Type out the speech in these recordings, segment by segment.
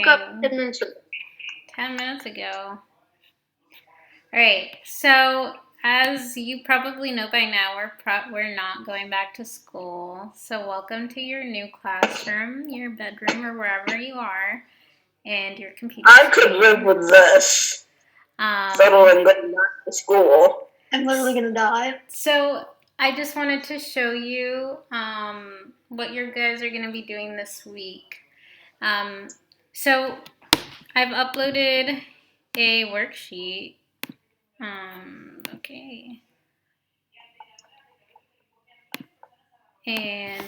woke up 10 minutes ago. 10 minutes ago. All right, so as you probably know by now, we're not going back to school. So welcome to your new classroom, your bedroom, or wherever you are, and your computer. I could live with this. Settling going back to school. I'm literally gonna die. So I just wanted to show you what you guys are going to be doing this week. So I've uploaded a worksheet. Okay. And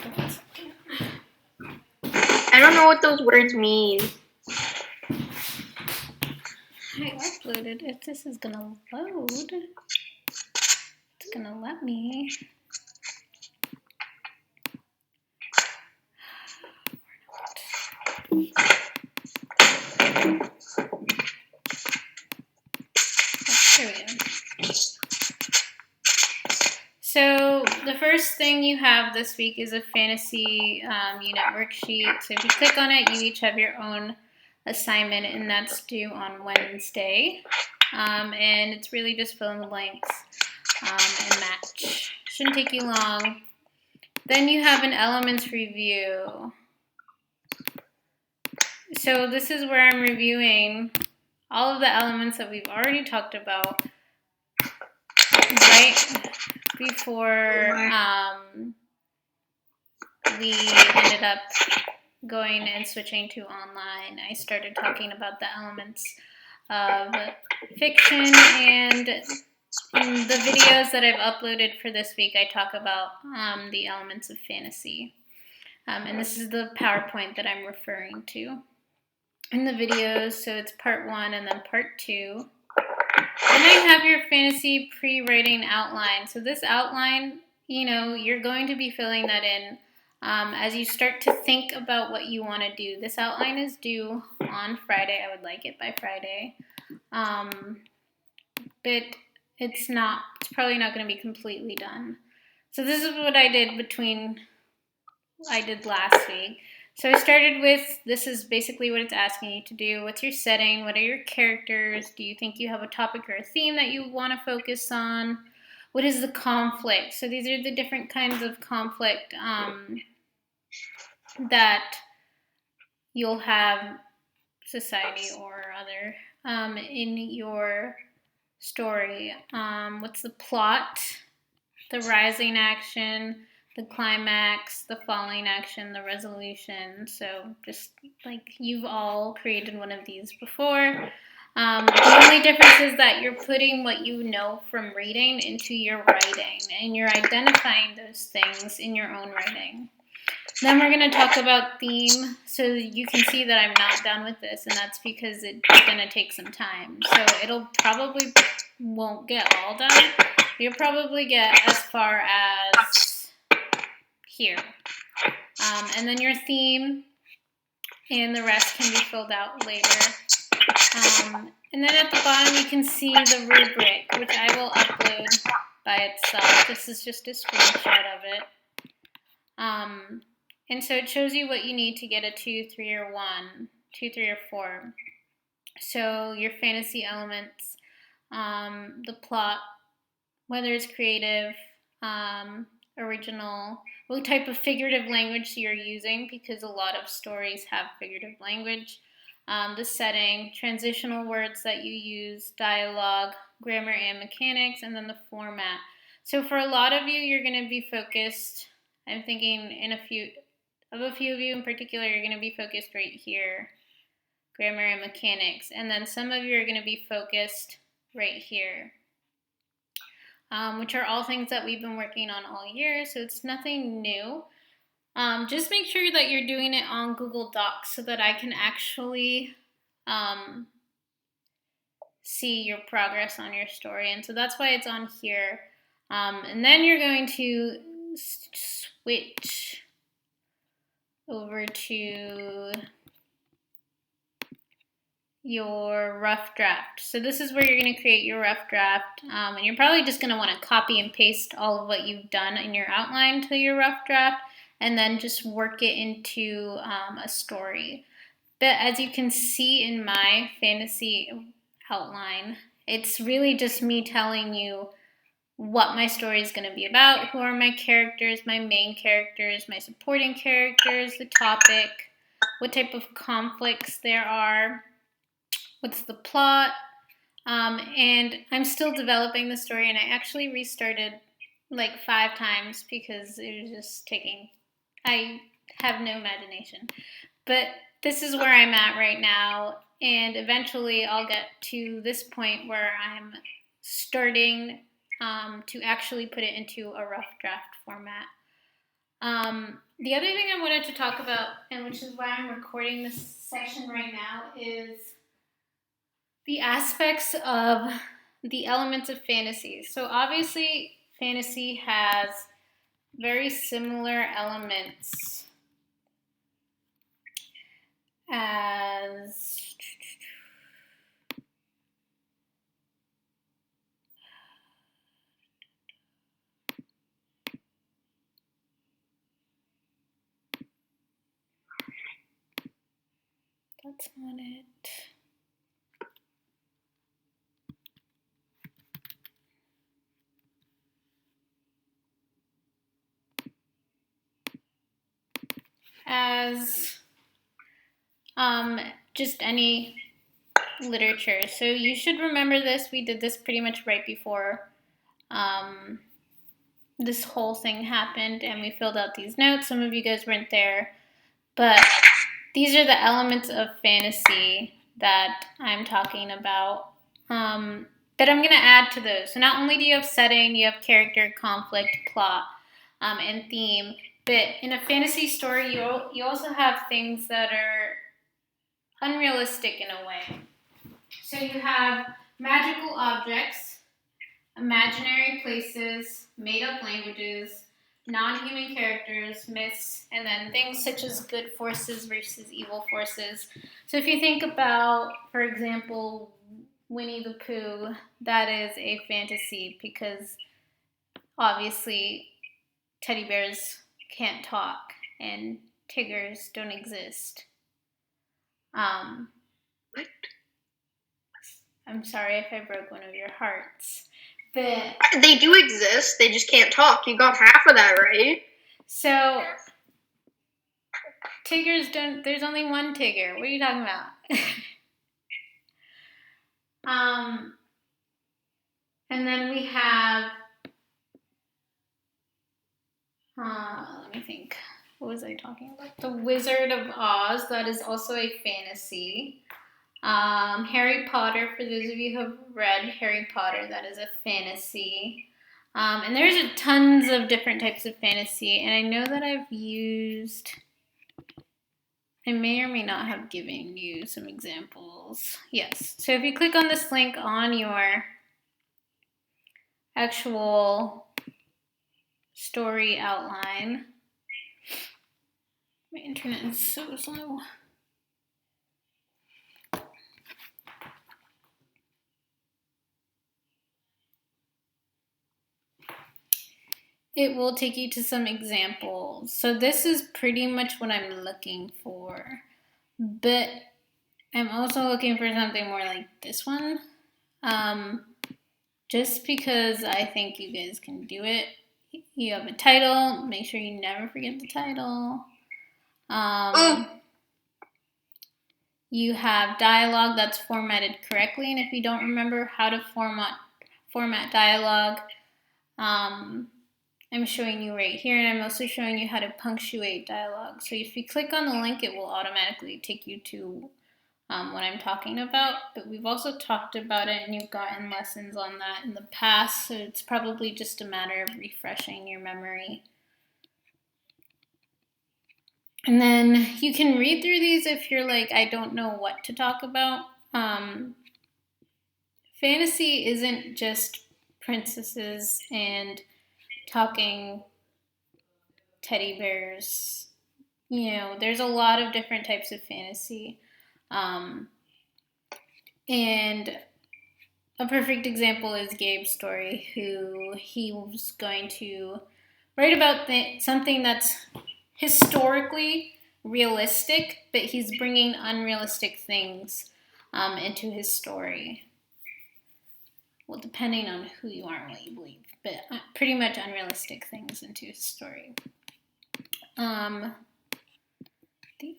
I don't know what those words mean. I uploaded it. This is gonna load. It's gonna let me. There we go. So the first thing you have this week is a fantasy unit worksheet. So if you click on it, you each have your own assignment, and that's due on Wednesday. And it's really just fill in the blanks and match. Shouldn't take you long. Then you have an elements review. So this is where I'm reviewing all of the elements that we've already talked about right before we ended up going and switching to online. I started talking about the elements of fiction, and in the videos that I've uploaded for this week, I talk about the elements of fantasy. And this is the PowerPoint that I'm referring to in the videos. So it's part 1 and then part 2. Then I have your fantasy pre-writing outline. So this outline, you're going to be filling that in as you start to think about what you want to do. This outline is due on Friday. I would like it by Friday. But it's probably not going to be completely done. So this is what I did last week. So I started with, this is basically what it's asking you to do. What's your setting? What are your characters? Do you think you have a topic or a theme that you want to focus on? What is the conflict? So these are the different kinds of conflict that you'll have, society or other, in your story. What's the plot? The rising action, the climax, the falling action, the resolution. So just like you've all created one of these before. The only difference is that you're putting what you know from reading into your writing, and you're identifying those things in your own writing. Then we're going to talk about theme. So you can see that I'm not done with this, and that's because it's going to take some time. So it'll probably won't get all done. You'll probably get as far as here. And then your theme and the rest can be filled out later. And then at the bottom you can see the rubric, which I will upload by itself. This is just a screenshot of it. And so it shows you what you need to get a 2, 3, or 1, 2, 3, or 4. So your fantasy elements, the plot, whether it's creative, original, what type of figurative language you're using, because a lot of stories have figurative language, the setting, transitional words that you use, dialogue, grammar and mechanics, and then the format. So for a lot of you, you're going to be focused, I'm thinking a few of you in particular, you're going to be focused right here, grammar and mechanics, and then some of you are going to be focused right here. Which are all things that we've been working on all year, so it's nothing new. Just make sure that you're doing it on Google Docs so that I can actually see your progress on your story, and so that's why it's on here. And then you're going to switch over to your rough draft. So this is where you're going to create your rough draft, and you're probably just going to want to copy and paste all of what you've done in your outline to your rough draft, and then just work it into a story. But as you can see in my fantasy outline, it's really just me telling you what my story is going to be about, who are my characters, my main characters, my supporting characters, the topic, what type of conflicts there are, what's the plot, and I'm still developing the story, and I actually restarted like 5 times because it was just taking, I have no imagination. But this is where I'm at right now, and eventually I'll get to this point where I'm starting to actually put it into a rough draft format. The other thing I wanted to talk about, and which is why I'm recording this session right now, is the aspects of the elements of fantasy. So obviously, fantasy has very similar elements as that's not it. As just any literature. So you should remember this. We did this pretty much right before this whole thing happened, and we filled out these notes. Some of you guys weren't there, but these are the elements of fantasy that I'm talking about that I'm going to add to those. So not only do you have setting, you have character, conflict, plot, and theme, but in a fantasy story, you also have things that are unrealistic in a way. So you have magical objects, imaginary places, made-up languages, non-human characters, myths, and then things such as good forces versus evil forces. So if you think about, for example, Winnie the Pooh, that is a fantasy because obviously teddy bears can't talk and tigers don't exist. What? I'm sorry if I broke one of your hearts. But They do exist. They just can't talk. You got half of that right. So tigers don't. There's only one tiger. What are you talking about? And then we have. Let me think. What was I talking about? The Wizard of Oz. That is also a fantasy. Harry Potter, for those of you who have read Harry Potter, that is a fantasy. And there's tons of different types of fantasy, and I know that I may or may not have given you some examples. Yes, so if you click on this link on your actual story outline, my internet is so slow. It will take you to some examples. So this is pretty much what I'm looking for. But I'm also looking for something more like this one. Just because I think you guys can do it. You have a title. Make sure you never forget the title. You have dialogue that's formatted correctly. And if you don't remember how to format dialogue, I'm showing you right here, and I'm also showing you how to punctuate dialogue. So if you click on the link, it will automatically take you to what I'm talking about. But we've also talked about it, and you've gotten lessons on that in the past, so it's probably just a matter of refreshing your memory. And then you can read through these if you're like, I don't know what to talk about. Fantasy isn't just princesses and talking teddy bears. You know, there's a lot of different types of fantasy. And a perfect example is Gabe's story, who he was going to write about something that's historically realistic, but he's bringing unrealistic things into his story. Well, depending on who you are and what you believe, but pretty much unrealistic things into his story. The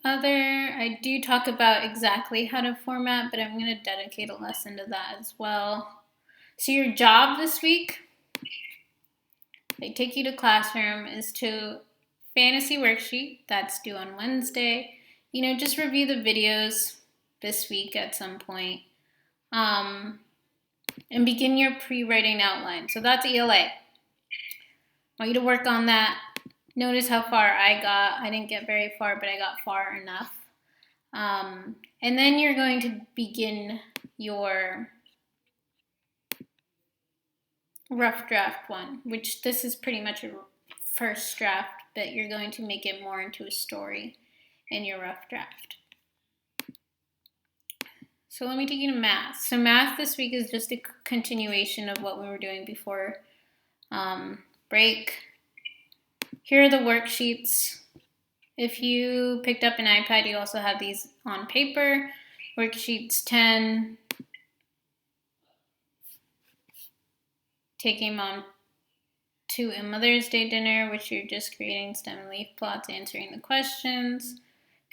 other, I do talk about exactly how to format, but I'm going to dedicate a lesson to that as well. So your job this week, they take you to classroom, is to fantasy worksheet. That's due on Wednesday. You know, just review the videos this week at some point. And begin your pre-writing outline. So that's ELA. I want you to work on that. Notice how far I got. I didn't get very far, but I got far enough. And then you're going to begin your rough draft one, which this is pretty much a first draft, but you're going to make it more into a story in your rough draft. So let me take you to math. So math this week is just a continuation of what we were doing before break. Here are the worksheets. If you picked up an iPad, you also have these on paper. Worksheets 10, taking mom to a Mother's Day dinner, which you're just creating stem and leaf plots, answering the questions,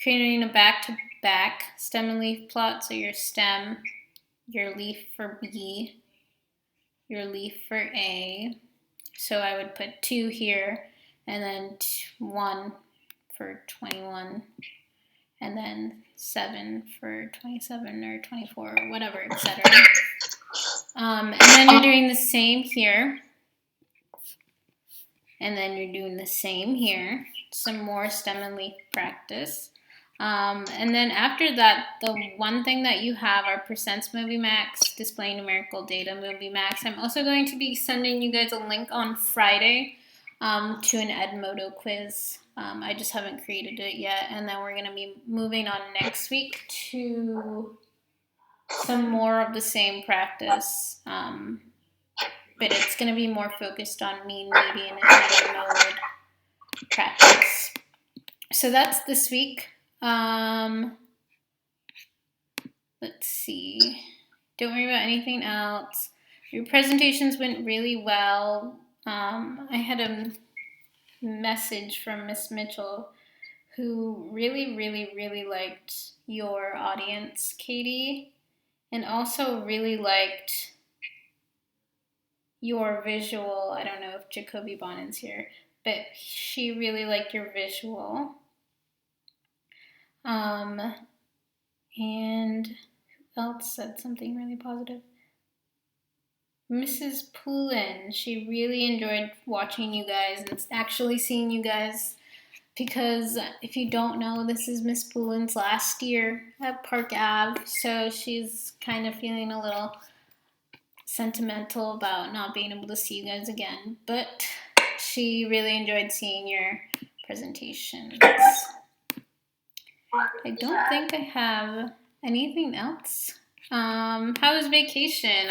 creating a back-to-back stem and leaf plot, so your stem, your leaf for B, your leaf for A. So I would put 2 here, and then 1 for 21, and then 7 for 27 or 24 or whatever, etc. And then you're doing the same here. And then you're doing the same here. Some more stem and leaf practice. And then after that, the one thing that you have are percents movie max, display numerical data movie max. I'm also going to be sending you guys a link on Friday to an Edmodo quiz. I just haven't created it yet. And then we're going to be moving on next week to some more of the same practice. But it's going to be more focused on mean, median, and hidden mode practice. So that's this week. Let's see. Don't worry about anything else. Your presentations went really well. I had a message from Miss Mitchell who really liked your audience, Katie, and also really liked your visual. I don't know if Jacoby Bonin's here, but she really liked your visual. And who else said something really positive? Mrs. Poulin, she really enjoyed watching you guys and actually seeing you guys, because if you don't know, this is Miss Poulin's last year at Park Ave, so she's kind of feeling a little sentimental about not being able to see you guys again, but she really enjoyed seeing your presentations. I don't think I have anything else. How was vacation?